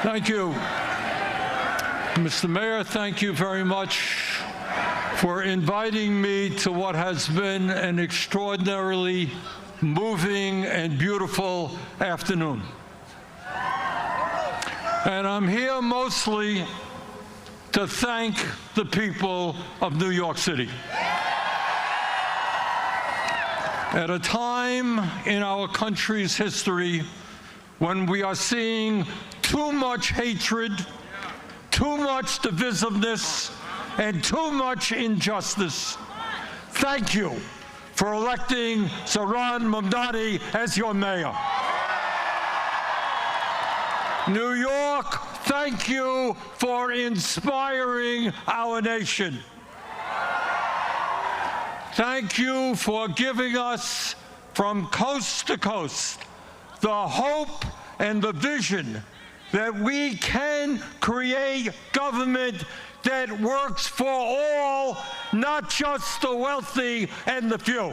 Thank you. Mr. Mayor, thank you very much for inviting me to what has been an extraordinarily moving and beautiful afternoon. And I'm here mostly to thank the people of New York City. At a time in our country's history when we are seeing too much hatred, too much divisiveness, and too much injustice, thank you for electing Zohran Mamdani as your mayor. New York, thank you for inspiring our nation. Thank you for giving us, from coast to coast, the hope and the vision that we can create government that works for all, not just the wealthy and the few.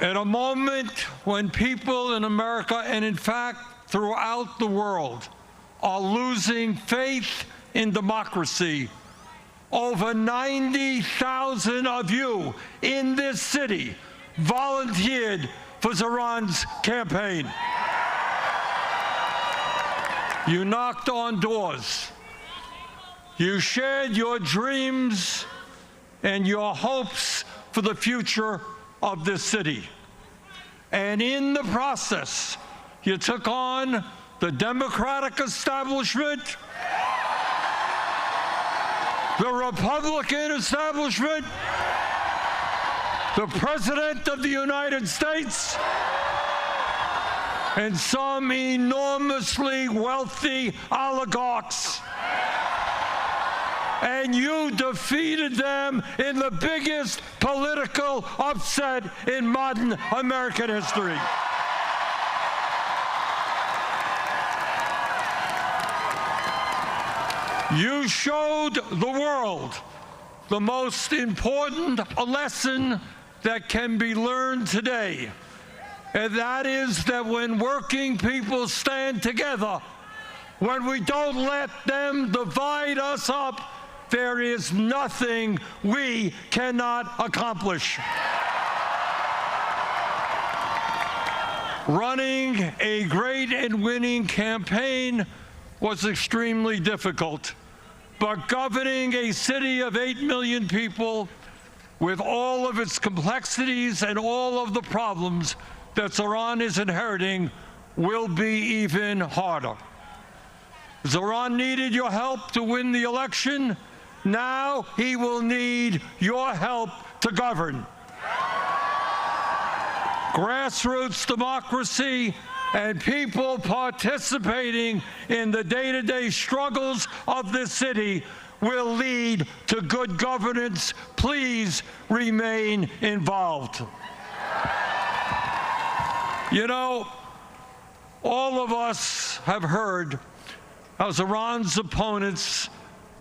At a moment when people in America, and in fact throughout the world, are losing faith in democracy, over 90,000 of you in this city volunteered for Zohran's campaign. You knocked on doors. You shared your dreams and your hopes for the future of this city. And in the process, you took on the Democratic establishment, the Republican establishment, the President of the United States, and some enormously wealthy oligarchs. And you defeated them in the biggest political upset in modern American history. You showed the world the most important lesson that can be learned today, and that is that when working people stand together, when we don't let them divide us up, there is nothing we cannot accomplish. Running a great and winning campaign was extremely difficult, but governing a city of 8 million people with all of its complexities and all of the problems that Zohran is inheriting will be even harder. Zohran needed your help to win the election. Now he will need your help to govern. Grassroots democracy and people participating in the day-to-day struggles of this city will lead to good governance. Please remain involved. You know, all of us have heard how Zohran's opponents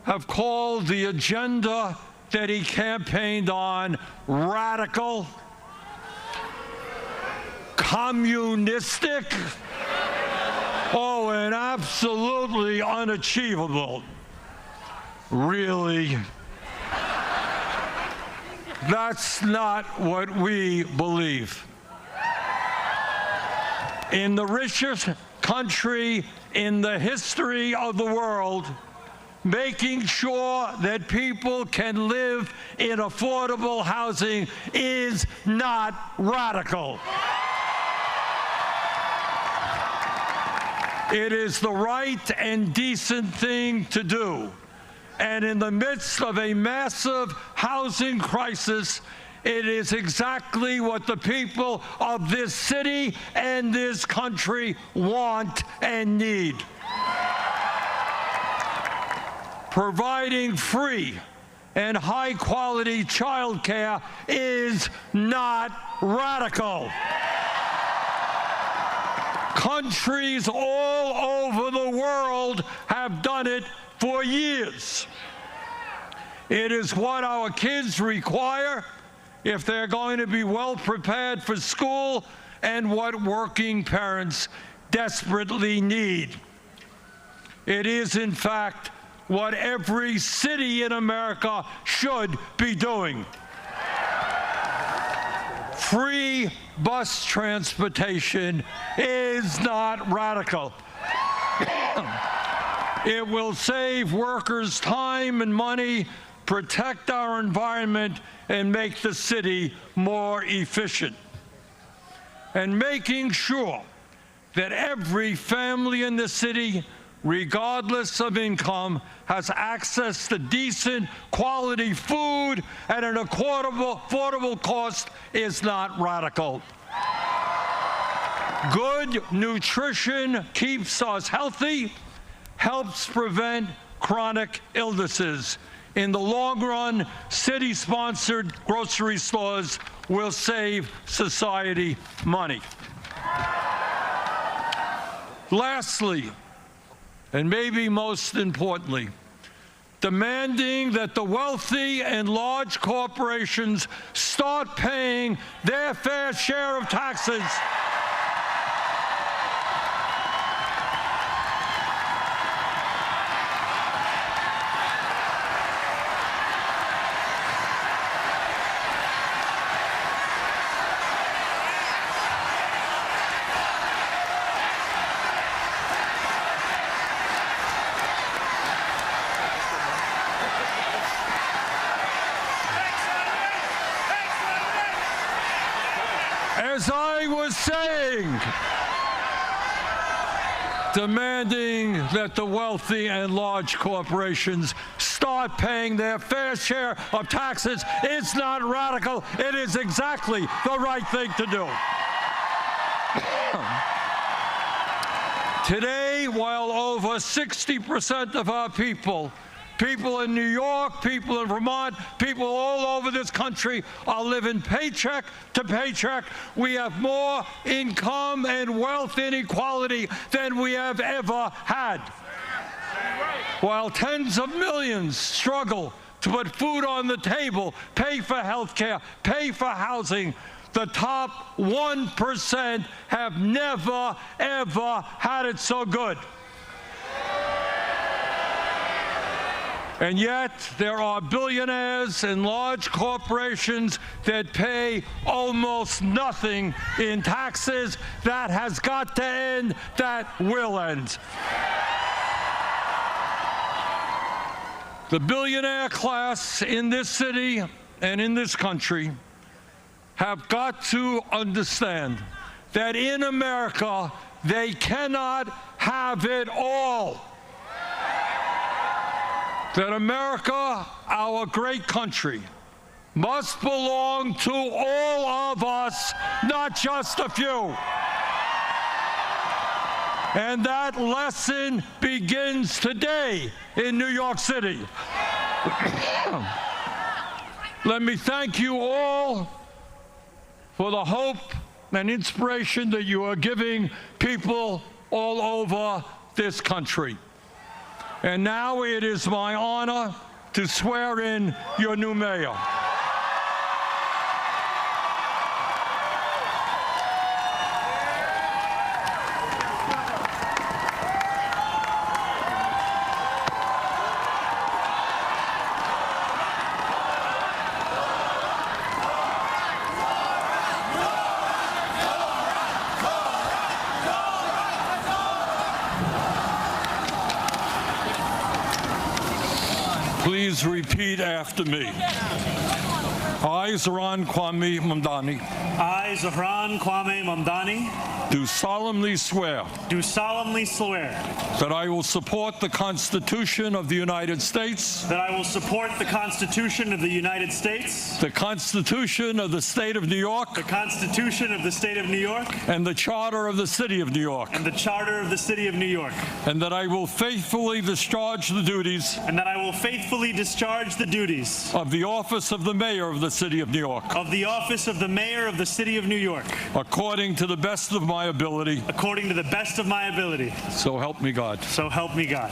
have called the agenda that he campaigned on radical, communistic, and absolutely unachievable. Really? That's not what we believe. In the richest country in the history of the world, making sure that people can live in affordable housing is not radical. It is the right and decent thing to do. And in the midst of a massive housing crisis, it is exactly what the people of this city and this country want and need. Providing free and high-quality child care is not radical. Countries all over the world have done it for years. It is what our kids require if they're going to be well prepared for school, and what working parents desperately need. It is, in fact, what every city in America should be doing. Free bus transportation is not radical. It will save workers time and money, protect our environment, and make the city more efficient. And making sure that every family in the city, regardless of income, has access to decent, quality food at an affordable cost is not radical. Good nutrition keeps us healthy, helps prevent chronic illnesses. In the long run, city-sponsored grocery stores will save society money. Lastly, and maybe most importantly, demanding that the wealthy and large corporations start paying their fair share of taxes. As I was saying, demanding that the wealthy and large corporations start paying their fair share of taxes is not radical. It is exactly the right thing to do. Today, while over 60% of our people in New York, people in Vermont, people all over this country are living paycheck to paycheck, we have more income and wealth inequality than we have ever had. While tens of millions struggle to put food on the table, pay for health care, pay for housing, the top 1% have never, ever had it so good. And yet, there are billionaires and large corporations that pay almost nothing in taxes. That has got to end. That will end. The billionaire class in this city and in this country have got to understand that in America, they cannot have it all. That America, our great country, must belong to all of us, not just a few. And that lesson begins today in New York City. Let me thank you all for the hope and inspiration that you are giving people all over this country. And now it is my honor to swear in your new mayor. Please repeat after me. I, Zohran Mamdani. I, Zohran Mamdani. Do solemnly swear. Do solemnly swear. That I will support the Constitution of the United States. That I will support the Constitution of the United States. The Constitution of the State of New York. The Constitution of the State of New York. And the Charter of the City of New York. And the Charter of the City of New York. And that I will faithfully discharge the duties. And that I will faithfully discharge the duties. Of the office of the Mayor of the City of New York. Of the office of the Mayor of the City of New York. According to the best of my ability. According to the best of my ability. So help me God. So help me God.